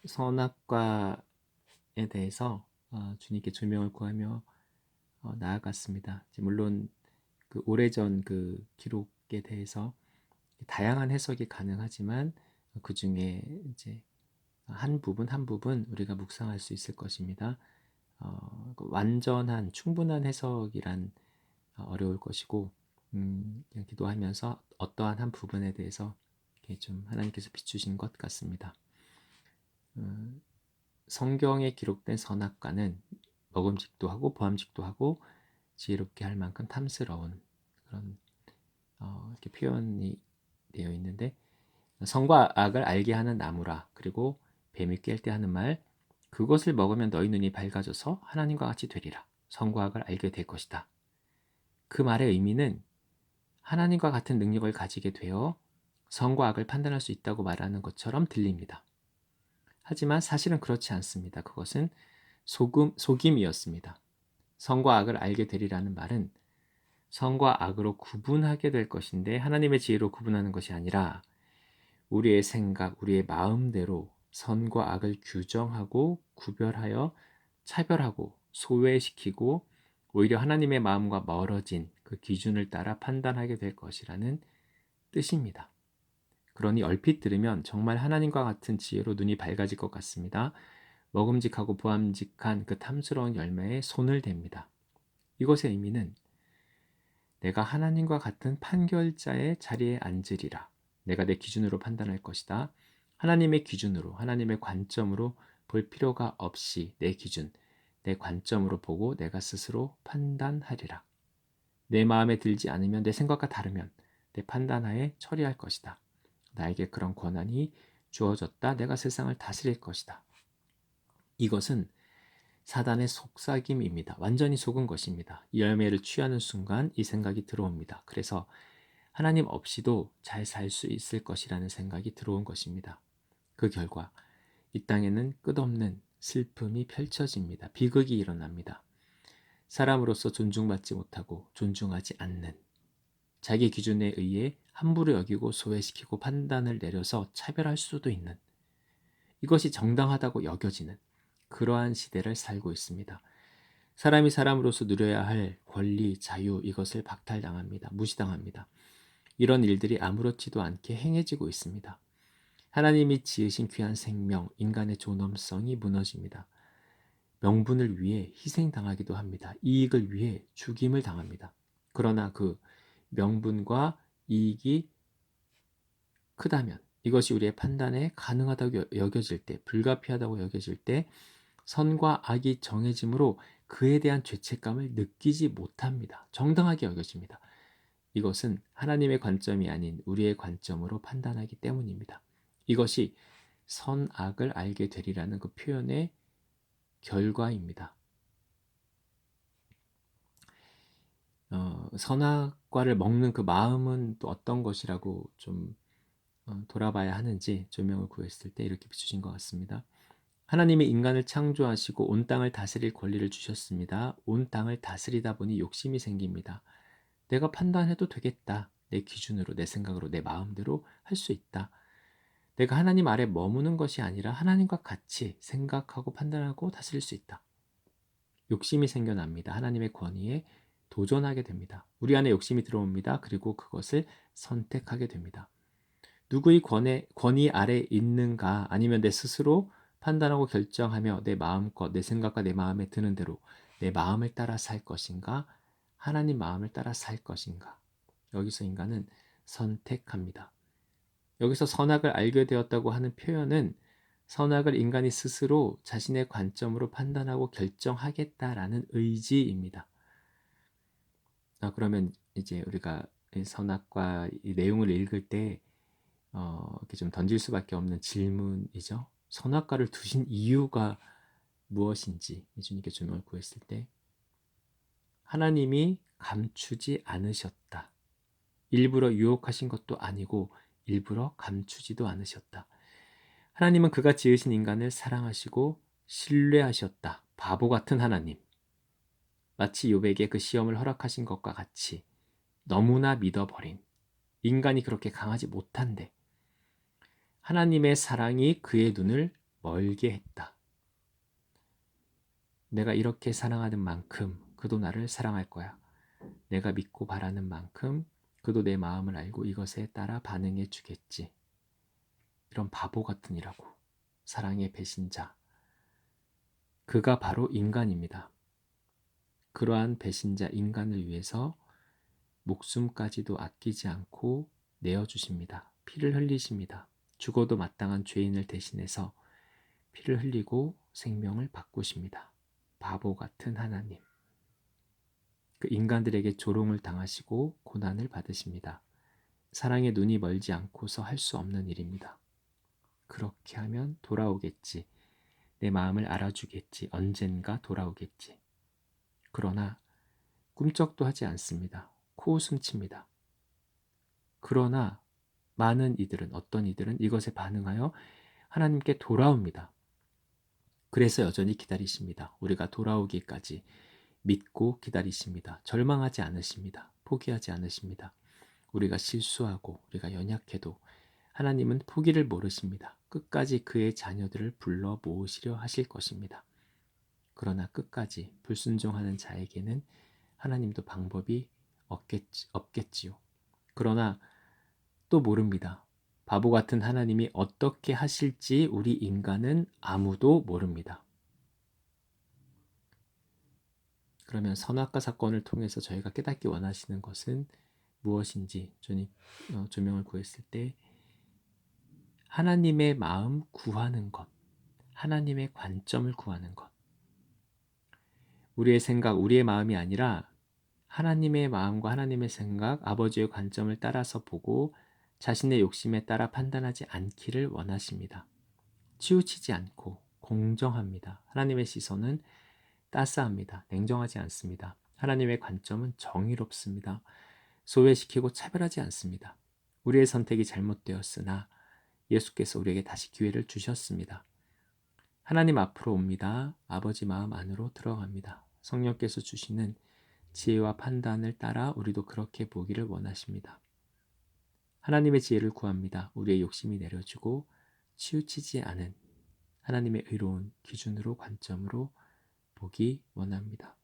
선악과에 대해서 주님께 조명을 구하며 나아갔습니다. 물론 그 오래전 그 기록에 대해서 다양한 해석이 가능하지만 그 중에 이제 한 부분 한 부분 우리가 묵상할 수 있을 것입니다. 그 완전한 충분한 해석이란 어려울 것이고 그냥 기도하면서 어떠한 한 부분에 대해서 이렇게 좀 하나님께서 비추신 것 같습니다. 성경에 기록된 선악과는 먹음직도 하고 보암직도 하고 지혜롭게 할 만큼 탐스러운 그런 이렇게 표현이 되어 있는데 선과 악을 알게 하는 나무라. 그리고 뱀이 깰 때 하는 말, 그것을 먹으면 너희 눈이 밝아져서 하나님과 같이 되리라. 선과 악을 알게 될 것이다. 그 말의 의미는 하나님과 같은 능력을 가지게 되어 선과 악을 판단할 수 있다고 말하는 것처럼 들립니다. 하지만 사실은 그렇지 않습니다. 그것은 속임이었습니다. 선과 악을 알게 되리라는 말은 선과 악으로 구분하게 될 것인데 하나님의 지혜로 구분하는 것이 아니라 우리의 생각, 우리의 마음대로 선과 악을 규정하고 구별하여 차별하고 소외시키고 오히려 하나님의 마음과 멀어진 그 기준을 따라 판단하게 될 것이라는 뜻입니다. 그러니 얼핏 들으면 정말 하나님과 같은 지혜로 눈이 밝아질 것 같습니다. 먹음직하고 보암직한 그 탐스러운 열매에 손을 댑니다. 이것의 의미는 내가 하나님과 같은 판결자의 자리에 앉으리라. 내가 내 기준으로 판단할 것이다. 하나님의 기준으로, 하나님의 관점으로 볼 필요가 없이 내 기준, 내 관점으로 보고 내가 스스로 판단하리라. 내 마음에 들지 않으면 내 생각과 다르면 내 판단하에 처리할 것이다. 나에게 그런 권한이 주어졌다. 내가 세상을 다스릴 것이다. 이것은 사단의 속삭임입니다. 완전히 속은 것입니다. 이 열매를 취하는 순간 이 생각이 들어옵니다. 그래서 하나님 없이도 잘 살 수 있을 것이라는 생각이 들어온 것입니다. 그 결과 이 땅에는 끝없는 슬픔이 펼쳐집니다. 비극이 일어납니다. 사람으로서 존중받지 못하고 존중하지 않는 자기 기준에 의해 함부로 여기고 소외시키고 판단을 내려서 차별할 수도 있는 이것이 정당하다고 여겨지는 그러한 시대를 살고 있습니다. 사람이 사람으로서 누려야 할 권리, 자유 이것을 박탈당합니다. 무시당합니다. 이런 일들이 아무렇지도 않게 행해지고 있습니다. 하나님이 지으신 귀한 생명, 인간의 존엄성이 무너집니다. 명분을 위해 희생당하기도 합니다. 이익을 위해 죽임을 당합니다. 그러나 그 명분과 이익이 크다면 이것이 우리의 판단에 가능하다고 여겨질 때, 불가피하다고 여겨질 때 선과 악이 정해짐으로 그에 대한 죄책감을 느끼지 못합니다. 정당하게 여겨집니다. 이것은 하나님의 관점이 아닌 우리의 관점으로 판단하기 때문입니다. 이것이 선악을 알게 되리라는 그 표현의 결과입니다. 선악과를 먹는 그 마음은 또 어떤 것이라고 좀 돌아봐야 하는지 조명을 구했을 때 이렇게 비추신 것 같습니다. 하나님이 인간을 창조하시고 온 땅을 다스릴 권리를 주셨습니다. 온 땅을 다스리다 보니 욕심이 생깁니다. 내가 판단해도 되겠다. 내 기준으로, 내 생각으로, 내 마음대로 할 수 있다. 내가 하나님 아래 머무는 것이 아니라 하나님과 같이 생각하고 판단하고 다스릴 수 있다. 욕심이 생겨납니다. 하나님의 권위에 도전하게 됩니다. 우리 안에 욕심이 들어옵니다. 그리고 그것을 선택하게 됩니다. 누구의 권위 아래 있는가 아니면 내 스스로 판단하고 결정하며 내 마음껏 내 생각과 내 마음에 드는 대로 내 마음을 따라 살 것인가 하나님 마음을 따라 살 것인가 여기서 인간은 선택합니다. 여기서 선악을 알게 되었다고 하는 표현은 선악을 인간이 스스로 자신의 관점으로 판단하고 결정하겠다라는 의지입니다. 그러면 이제 우리가 선악과 이 내용을 읽을 때 이렇게 좀 던질 수밖에 없는 질문이죠. 선악과를 두신 이유가 무엇인지 예수님께 조명을 구했을 때 하나님이 감추지 않으셨다. 일부러 유혹하신 것도 아니고 일부러 감추지도 않으셨다. 하나님은 그가 지으신 인간을 사랑하시고 신뢰하셨다. 바보 같은 하나님. 마치 욥에게 그 시험을 허락하신 것과 같이 너무나 믿어버린 인간이 그렇게 강하지 못한데 하나님의 사랑이 그의 눈을 멀게 했다. 내가 이렇게 사랑하는 만큼 그도 나를 사랑할 거야. 내가 믿고 바라는 만큼 그도 내 마음을 알고 이것에 따라 반응해 주겠지. 이런 바보 같으니라고. 사랑의 배신자. 그가 바로 인간입니다. 그러한 배신자 인간을 위해서 목숨까지도 아끼지 않고 내어주십니다. 피를 흘리십니다. 죽어도 마땅한 죄인을 대신해서 피를 흘리고 생명을 바꾸십니다. 바보 같은 하나님. 그 인간들에게 조롱을 당하시고 고난을 받으십니다. 사랑의 눈이 멀지 않고서 할 수 없는 일입니다. 그렇게 하면 돌아오겠지. 내 마음을 알아주겠지. 언젠가 돌아오겠지. 그러나 꿈쩍도 하지 않습니다. 코웃음 칩니다. 그러나 많은 이들은, 어떤 이들은 이것에 반응하여 하나님께 돌아옵니다. 그래서 여전히 기다리십니다. 우리가 돌아오기까지 믿고 기다리십니다. 절망하지 않으십니다. 포기하지 않으십니다. 우리가 실수하고 우리가 연약해도 하나님은 포기를 모르십니다. 끝까지 그의 자녀들을 불러 모으시려 하실 것입니다. 그러나 끝까지 불순종하는 자에게는 하나님도 방법이 없겠지요. 그러나 또 모릅니다. 바보 같은 하나님이 어떻게 하실지 우리 인간은 아무도 모릅니다. 그러면 선악과 사건을 통해서 저희가 깨닫기 원하시는 것은 무엇인지 조명을 구했을 때 하나님의 마음 구하는 것, 하나님의 관점을 구하는 것. 우리의 생각, 우리의 마음이 아니라 하나님의 마음과 하나님의 생각, 아버지의 관점을 따라서 보고 자신의 욕심에 따라 판단하지 않기를 원하십니다. 치우치지 않고 공정합니다. 하나님의 시선은 따스합니다. 냉정하지 않습니다. 하나님의 관점은 정의롭습니다. 소외시키고 차별하지 않습니다. 우리의 선택이 잘못되었으나 예수께서 우리에게 다시 기회를 주셨습니다. 하나님 앞으로 옵니다. 아버지 마음 안으로 들어갑니다. 성령께서 주시는 지혜와 판단을 따라 우리도 그렇게 보기를 원하십니다. 하나님의 지혜를 구합니다. 우리의 욕심이 내려지고 치우치지 않은 하나님의 의로운 기준으로 관점으로 보기 원합니다.